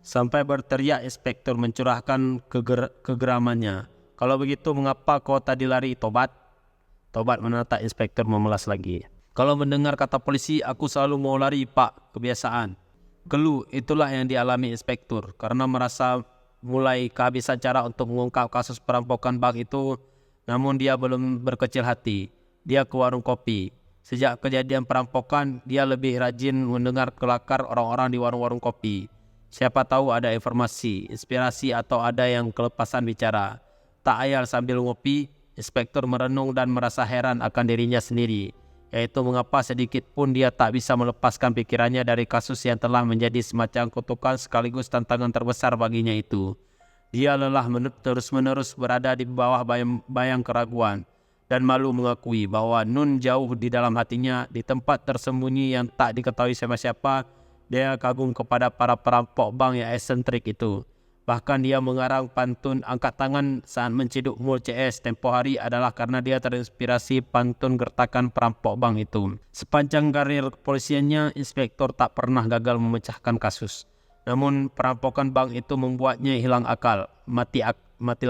Sampai berteriak inspektur mencurahkan kegeramannya. Kalau begitu mengapa kau tadi lari, Tobat? Tobat menatap inspektur memelas lagi. Kalau mendengar kata polisi, aku selalu mau lari, Pak. Kebiasaan. Keluh, itulah yang dialami inspektur. Karena merasa mulai kehabisan cara untuk mengungkap kasus perampokan bank itu, namun dia belum berkecil hati. Dia ke warung kopi. Sejak kejadian perampokan, dia lebih rajin mendengar kelakar orang-orang di warung-warung kopi. Siapa tahu ada informasi, inspirasi atau ada yang kelepasan bicara. Tak ayal sambil ngopi, inspektur merenung dan merasa heran akan dirinya sendiri. Yaitu mengapa sedikit pun dia tak bisa melepaskan pikirannya dari kasus yang telah menjadi semacam kutukan sekaligus tantangan terbesar baginya itu. Dia lelah terus-menerus berada di bawah bayang keraguan dan malu mengakui bahwa Nun jauh di dalam hatinya, di tempat tersembunyi yang tak diketahui siapa-siapa, dia kagum kepada para perampok bank yang eksentrik itu. Bahkan dia mengarang pantun angkat tangan saat menciduk mul CS tempoh hari adalah karena dia terinspirasi pantun gertakan perampok bank itu. Sepanjang karir kepolisiannya, inspektur tak pernah gagal memecahkan kasus. Namun perampokan bank itu membuatnya hilang akal, mati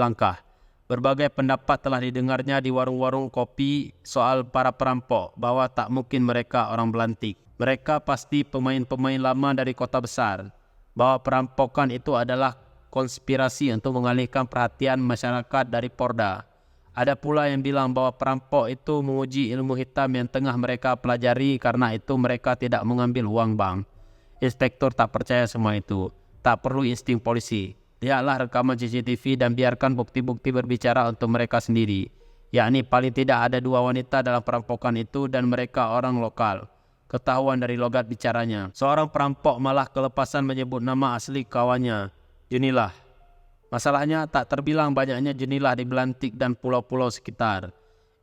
langkah. Berbagai pendapat telah didengarnya di warung-warung kopi soal para perampok, bahwa tak mungkin mereka orang belantik. Mereka pasti pemain-pemain lama dari kota besar, bahwa perampokan itu adalah konspirasi untuk mengalihkan perhatian masyarakat dari Porda. Ada pula yang bilang bahwa perampok itu menguji ilmu hitam yang tengah mereka pelajari, karena itu mereka tidak mengambil uang bank. Inspektur tak percaya semua itu. Tak perlu insting polisi. Lihatlah rekaman CCTV dan biarkan bukti-bukti berbicara untuk mereka sendiri. Yakni paling tidak ada 2 wanita dalam perampokan itu dan mereka orang lokal. Ketahuan dari logat bicaranya. Seorang perampok malah kelepasan menyebut nama asli kawannya, Junilah. Masalahnya tak terbilang banyaknya Junilah di Belantik dan pulau-pulau sekitar.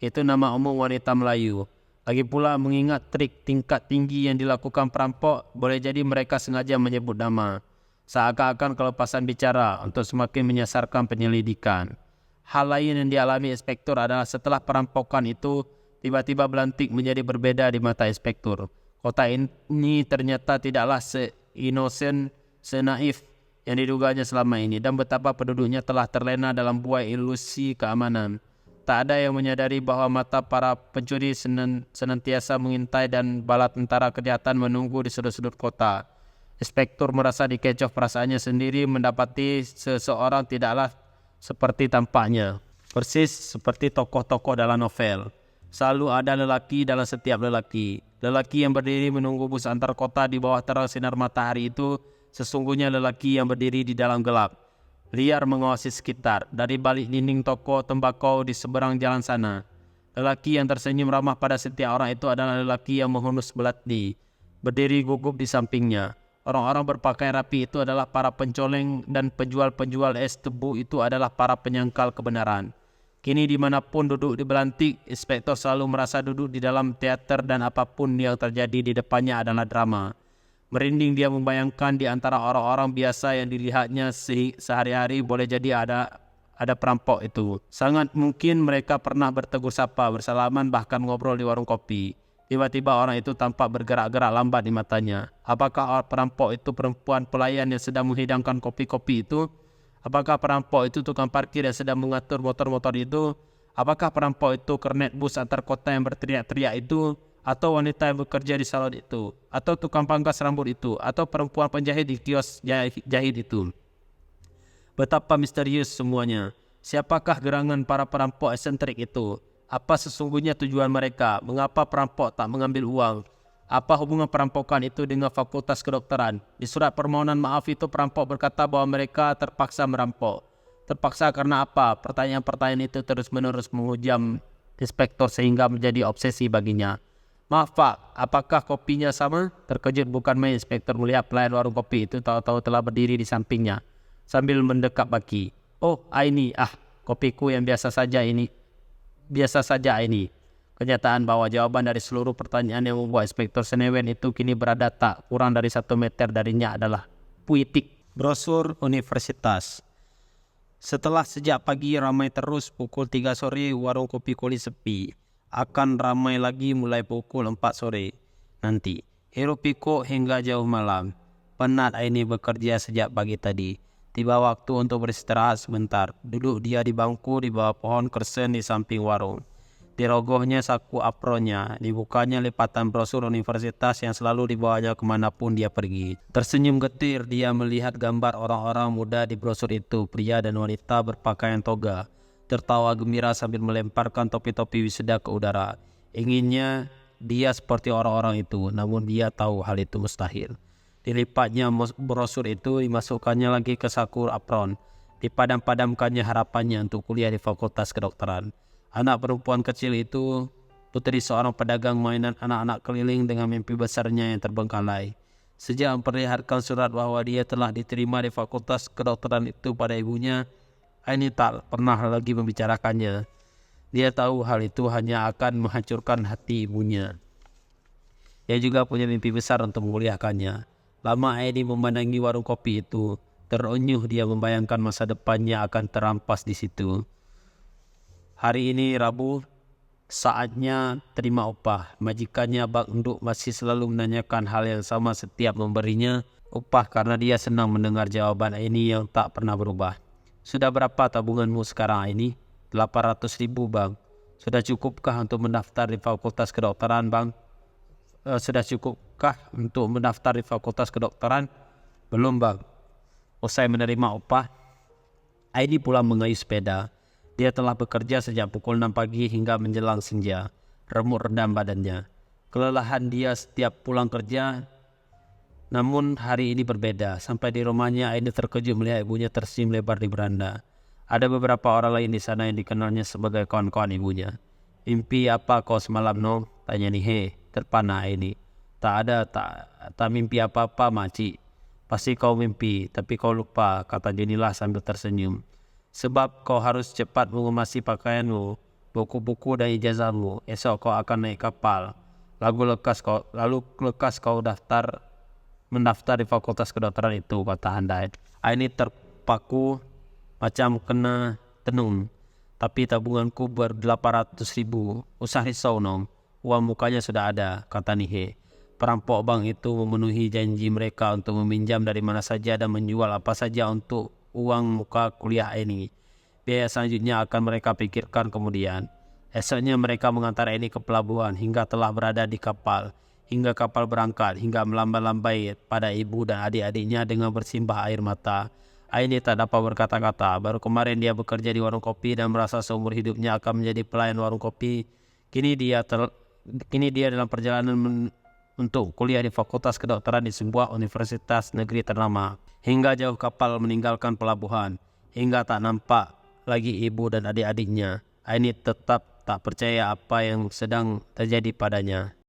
Itu nama umum wanita Melayu. Lagi pula mengingat trik tingkat tinggi yang dilakukan perampok, boleh jadi mereka sengaja menyebut nama. Seakan-akan kelepasan bicara untuk semakin menyasarkan penyelidikan. Hal lain yang dialami inspektur adalah setelah perampokan itu, tiba-tiba Belantik menjadi berbeda di mata inspektur. Kota ini ternyata tidaklah se-innocent, se-naif yang diduganya selama ini, dan betapa penduduknya telah terlena dalam buai ilusi keamanan. Tak ada yang menyadari bahwa mata para pencuri senantiasa mengintai dan bala tentara kejahatan menunggu di sudut-sudut kota. Inspektur merasa dikecoh perasaannya sendiri mendapati seseorang tidaklah seperti tampaknya. Persis seperti tokoh-tokoh dalam novel. Selalu ada lelaki dalam setiap lelaki. Lelaki yang berdiri menunggu bus antar kota di bawah terang sinar matahari itu sesungguhnya lelaki yang berdiri di dalam gelap. Liar mengawasi sekitar dari balik dinding toko tembakau di seberang jalan sana. Lelaki yang tersenyum ramah pada setiap orang itu adalah lelaki yang menghunus belati, berdiri gugup di sampingnya. Orang-orang berpakaian rapi itu adalah para pencoleng dan penjual-penjual es tebu itu adalah para penyangkal kebenaran. Kini dimanapun duduk di Belantik, inspektor selalu merasa duduk di dalam teater dan apapun yang terjadi di depannya adalah drama. Merinding dia membayangkan di antara orang-orang biasa yang dilihatnya sehari-hari boleh jadi ada perampok itu. Sangat mungkin mereka pernah bertegur sapa, bersalaman, bahkan ngobrol di warung kopi. Tiba-tiba orang itu tampak bergerak-gerak lambat di matanya. Apakah perampok itu perempuan pelayan yang sedang menghidangkan kopi-kopi itu? Apakah perampok itu tukang parkir yang sedang mengatur motor-motor itu? Apakah perampok itu kernet bus antar kota yang berteriak-teriak itu? Atau wanita yang bekerja di salon itu, atau tukang pangkas rambut itu, atau perempuan penjahit di kios jahit itu. Betapa misterius semuanya. Siapakah gerangan para perampok eksentrik itu? Apa sesungguhnya tujuan mereka? Mengapa perampok tak mengambil uang? Apa hubungan perampokan itu dengan fakultas kedokteran? Di surat permohonan maaf itu perampok berkata bahwa mereka terpaksa merampok. Terpaksa karena apa? Pertanyaan-pertanyaan itu terus-menerus menghujam inspektor sehingga menjadi obsesi baginya. Maaf Pak, apakah kopinya sama? Terkejut bukan main inspektor melihat pelayan warung kopi itu tahu-tahu telah berdiri di sampingnya sambil mendekap baki. Oh, ini, kopiku yang biasa saja ini. Kenyataan bahwa jawaban dari seluruh pertanyaan yang membuat inspektor Senewen itu kini berada tak kurang dari 1 meter darinya adalah puitik. Brosur universitas. Setelah sejak pagi ramai terus, pukul 3 sore warung kopi Koli sepi. Akan ramai lagi mulai pukul 4 sore nanti. Hiruk pikuk hingga jauh malam. Penat Aini bekerja sejak pagi tadi. Tiba waktu untuk beristirahat sebentar. Duduk dia di bangku di bawah pohon kersen di samping warung. Dirogohnya saku apronnya, dibukanya lipatan brosur universitas yang selalu dibawanya kemanapun dia pergi. Tersenyum getir dia melihat gambar orang-orang muda di brosur itu, pria dan wanita berpakaian toga. Tertawa gembira sambil melemparkan topi-topi wisuda ke udara. Inginnya dia seperti orang-orang itu, namun dia tahu hal itu mustahil. Dilipatnya brosur itu, dimasukkannya lagi ke saku apron. Dipadam-padamkannya harapannya untuk kuliah di Fakultas Kedokteran. Anak perempuan kecil itu, putri seorang pedagang mainan anak-anak keliling dengan mimpi besarnya yang terbengkalai. Sejak memperlihatkan surat bahwa dia telah diterima di Fakultas Kedokteran itu pada ibunya, Aini tak pernah lagi membicarakannya. Dia tahu hal itu hanya akan menghancurkan hati ibunya. Dia juga punya mimpi besar untuk menguliahkannya. Lama Aini memandangi warung kopi itu. Terenyuh dia membayangkan masa depannya akan terampas di situ. Hari ini Rabu, saatnya terima upah. Majikannya Bang Enduk masih selalu menanyakan hal yang sama setiap memberinya upah karena dia senang mendengar jawaban Aini yang tak pernah berubah. Sudah berapa tabunganmu sekarang Aini? 800.000 bang. Sudah cukupkah untuk mendaftar di Fakultas Kedokteran bang? Sudah cukupkah untuk mendaftar di Fakultas Kedokteran? Belum bang. Usai menerima upah, Aini pulang mengayuh sepeda. Dia telah bekerja sejak pukul 6 pagi hingga menjelang senja. Remuk redam badannya. Kelelahan dia setiap pulang kerja. Namun hari ini berbeda. Sampai di rumahnya, Aini terkejut melihat ibunya tersenyum lebar di beranda. Ada beberapa orang lain di sana yang dikenalnya sebagai kawan-kawan ibunya. Mimpi apa kau semalam no? Tanya Nihe, terpana Aini. Tak mimpi apa-apa makcik. Pasti kau mimpi, tapi kau lupa, kata Junilah sambil tersenyum. Sebab kau harus cepat mengemasi pakaianmu, buku-buku dan ijazahmu. Esok kau akan naik kapal. Lalu lekas kau mendaftar di Fakultas Kedokteran itu, kata Handai. Aini terpaku macam kena tenung. Tapi tabunganku 800.000. Usah risau nom. Uang mukanya sudah ada, kata Nihe. Perampok bank itu memenuhi janji mereka untuk meminjam dari mana saja dan menjual apa saja untuk uang muka kuliah ini. Biaya selanjutnya akan mereka pikirkan kemudian. Esoknya mereka mengantar ini ke pelabuhan hingga telah berada di kapal. Hingga kapal berangkat, hingga melambai-lambai pada ibu dan adik-adiknya dengan bersimbah air mata. Aini tak dapat berkata-kata. Baru kemarin dia bekerja di warung kopi dan merasa seumur hidupnya akan menjadi pelayan warung kopi. Kini dia dalam perjalanan untuk kuliah di Fakultas Kedokteran di sebuah universitas negeri ternama. Hingga jauh kapal meninggalkan pelabuhan. Hingga tak nampak lagi ibu dan adik-adiknya. Aini tetap tak percaya apa yang sedang terjadi padanya.